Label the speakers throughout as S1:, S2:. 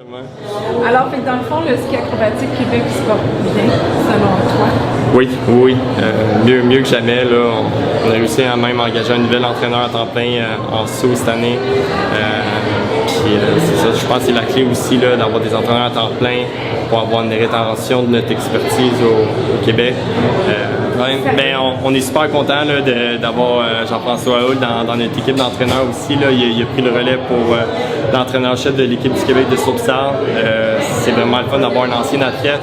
S1: Alors, dans le fond, le ski acrobatique Québec se porte bien, selon toi?
S2: Oui, oui. Mieux que jamais. Là, on a réussi à même engager un nouvel entraîneur à temps plein en sous cette année. C'est ça, je pense que c'est la clé aussi d'avoir des entraîneurs à temps plein pour avoir une rétention de notre expertise au Québec. On est super content d'avoir Jean-François Hull dans notre équipe d'entraîneurs aussi. Là. Il a pris le relais pour l'entraîneur-chef de l'équipe du Québec de Saupsal. C'est vraiment le fun d'avoir un ancien athlète.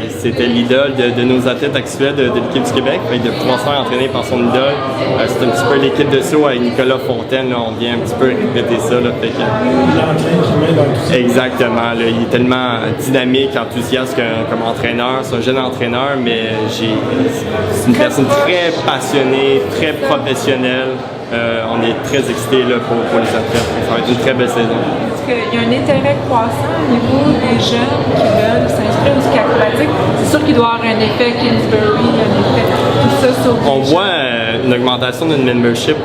S2: C'était l'idole de nos athlètes actuels de l'équipe du Québec. De pouvoir se faire entraîner par son idole. C'est un petit peu l'équipe de saut avec Nicolas Fontaine. Là. On vient un petit peu répéter ça. Là. Exactement. Là. Il est tellement dynamique, enthousiaste comme entraîneur. C'est un jeune entraîneur, mais c'est une personne très passionnée, très professionnelle. On est très excités pour les athlètes. Ça va être une très belle saison.
S1: Est-ce qu'il y a un intérêt croissant au niveau des jeunes qui veulent s'inscrire au ski acrobatique? C'est sûr qu'il doit y avoir un effet Kingsbury, un effet tout ça sur
S2: on voit une augmentation d'une membership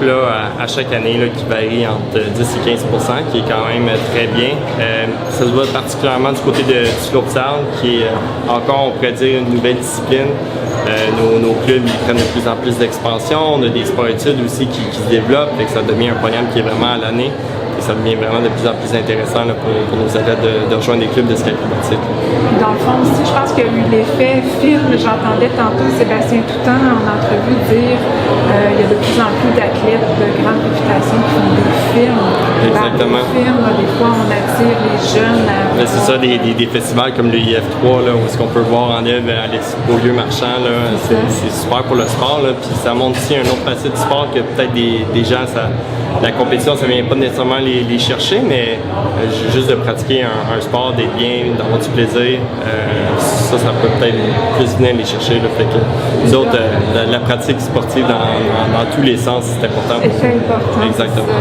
S2: à chaque année qui varie entre 10 et 15 % qui est quand même très bien. Ça se voit particulièrement du côté du slope sound qui est encore, on pourrait dire, une nouvelle discipline. Nos clubs ils prennent de plus en plus d'expansion. On a des sports-études aussi qui se développent et que ça devient un programme qui est vraiment à l'année. Et ça devient vraiment de plus en plus intéressant pour nos athlètes de rejoindre des clubs de ski acrobatique.
S1: Dans le fond aussi, je pense qu'il y a eu l'effet film. J'entendais tantôt Sébastien Toutant en entrevue dire il y a de plus en plus d'athlètes de grande réputation qui font des films.
S2: Exactement.
S1: Par des films, des fois, on attire les jeunes à...
S2: C'est ça, des festivals comme le IF3, où est-ce qu'on peut voir en œuvre à l'Expo-Lieu Marchand. C'est super pour le sport. Là, puis ça montre aussi un autre facette du sport que peut-être des gens, la compétition, ça ne vient pas nécessairement les chercher, mais juste de pratiquer un sport, d'être bien, d'avoir du plaisir, ça peut peut-être plus venir les chercher. Là, fait que nous autres, la pratique sportive dans tous les sens, c'est important.
S1: C'est important.
S2: Exactement.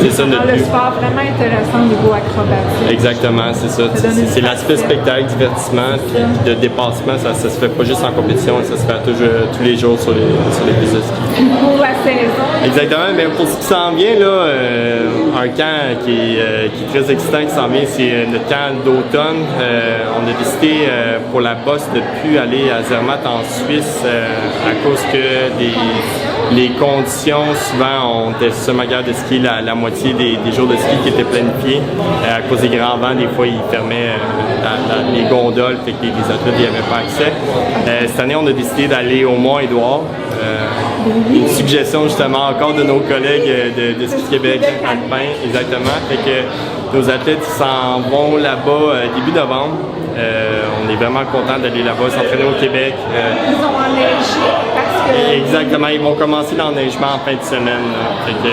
S1: C'est ça notre but. Le sport vraiment intéressant au niveau acrobatique.
S2: Exactement, c'est ça. C'est l'aspect spectacle, divertissement, puis de dépassement, ça se fait pas juste en compétition, ça se fait tous les jours sur les pistes de ski.
S1: Pour la saison.
S2: Exactement, mais pour ce qui s'en vient, un camp qui est très excitant qui s'en vient, c'est notre camp d'automne. On a décidé pour la bosse de ne plus aller à Zermatt en Suisse à cause que les conditions, souvent, on était seulement capable de skier la moitié des jours de ski qui étaient planifiés. À cause des grands vents, des fois, ils fermaient les gondoles, fait que les athlètes n'y avaient pas accès. Cette année, on a décidé d'aller au Mont-Édouard. Une suggestion justement encore de nos collègues de Ski Québec Alpin, exactement. Fait que nos athlètes s'en vont là-bas début novembre. On est vraiment contents d'aller là-bas, s'entraîner au Québec.
S1: Ils ont enneigé parce que...
S2: Exactement, ils vont commencer l'enneigement en fin de semaine. Fait que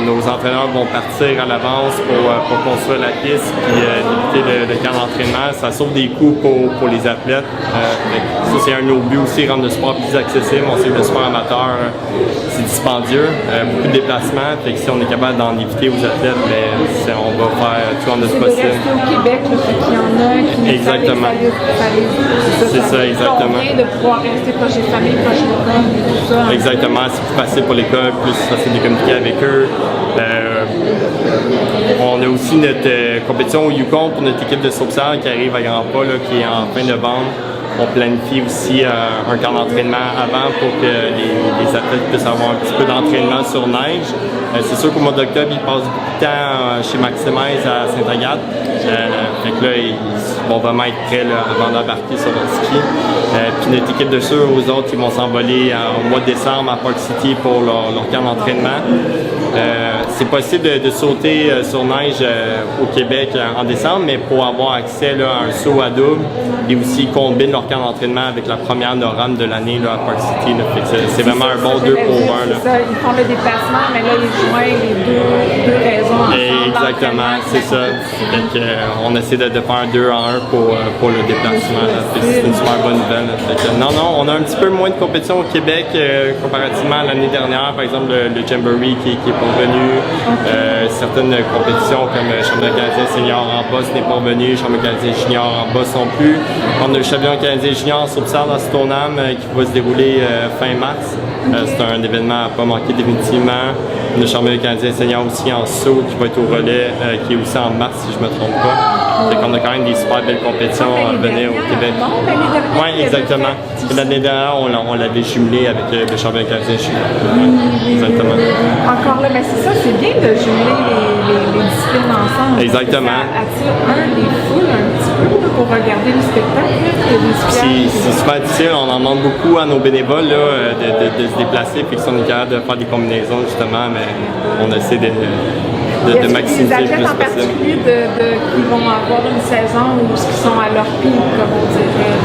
S2: nos entraîneurs vont partir à l'avance pour construire la piste puis débuter le camp d'entraînement. Ça sauve des coûts pour les athlètes. Ça, c'est un de nos buts aussi, rendre le sport plus accessible. On sait que le sport amateur, c'est dispendieux, beaucoup de déplacements. Fait que si on est capable d'en éviter aux athlètes, on va faire tout en notre possible.
S1: C'est de rester au Québec, qu'il y en a qui
S2: exactement.
S1: C'est
S2: ça, exactement.
S1: De pouvoir rester proche des familles, proche de l'école et tout ça.
S2: Exactement, c'est plus facile pour l'école, plus facile de communiquer avec eux. On a aussi notre compétition au Yukon pour notre équipe de Saupsal qui arrive à Grand-Pas, qui est en fin novembre. On planifie aussi un camp d'entraînement avant pour que les athlètes puissent avoir un petit peu d'entraînement sur neige. C'est sûr qu'au mois d'octobre, ils passent beaucoup de temps chez Maximize à Sainte-Agathe. Fait que là, ils vont vraiment être prêts avant d'embarquer sur leur ski. Puis notre équipe de sûr, aux autres, ils vont s'envoler au mois de décembre à Park City pour leur camp d'entraînement. C'est possible de sauter sur neige au Québec en décembre, mais pour avoir accès à un saut à double, et aussi combiner leur camp d'entraînement avec la première NORAM de l'année à Park City. C'est vraiment un bon 2 pour 1.
S1: Ça, ils font le déplacement, mais là, ils joignent les deux raisons ensemble.
S2: Exactement, c'est ça. Donc, on essaie de faire un 2 en 1 pour le déplacement. C'est une super bonne nouvelle. Non, on a un petit peu moins de compétition au Québec comparativement à l'année dernière. Par exemple, le Jamboree qui est pas venu. Certaines compétitions comme le championnat canadien senior en boss n'est pas venu, le championnat canadien junior en boss non plus. On a le championnat canadien junior sur Saupsal dans Stoneham qui va se dérouler fin mars. C'est un événement à ne pas manquer définitivement. On a le championnat canadien senior aussi en saut qui va être au relais, qui est aussi en mars si je ne me trompe pas. Fait qu'on a quand même des super belles compétitions à venir au Québec. Oui, exactement. L'année dernière, on l'avait jumelé avec le championnat canadien chez nous. Exactement.
S1: Encore là, mais c'est ça, c'est bien de jumeler les disciplines ensemble.
S2: Exactement.
S1: Ça attire les foules un petit peu pour regarder le spectacle.
S2: C'est super difficile, on en demande beaucoup à nos bénévoles là, de se déplacer, puis qu'ils sont capables de faire des combinaisons justement, mais on essaie de maximiser le plus
S1: possible. Des athlètes en particulier qui vont avoir une saison où ils sont à leur pic, comme on dirait.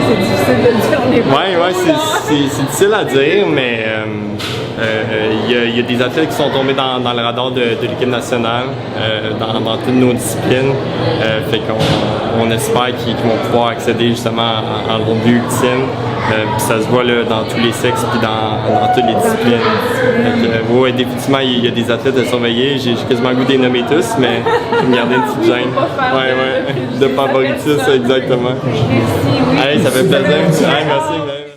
S1: C'est difficile de dire.
S2: Oui, c'est difficile à dire, mais il y a des athlètes qui sont tombés dans le radar de l'équipe nationale, dans toutes nos disciplines. Fait qu'on espère qu'ils vont pouvoir accéder justement à leur but ultime. Puis ça se voit là, dans tous les sexes puis dans toutes les disciplines. Oui, définitivement, il y a des athlètes à surveiller. J'ai quasiment le goût de les nommer tous, mais je vais me garder une petite gêne. De favoritisme, exactement.
S1: Merci, oui.
S2: Allez, ça fait plaisir. Allez, merci.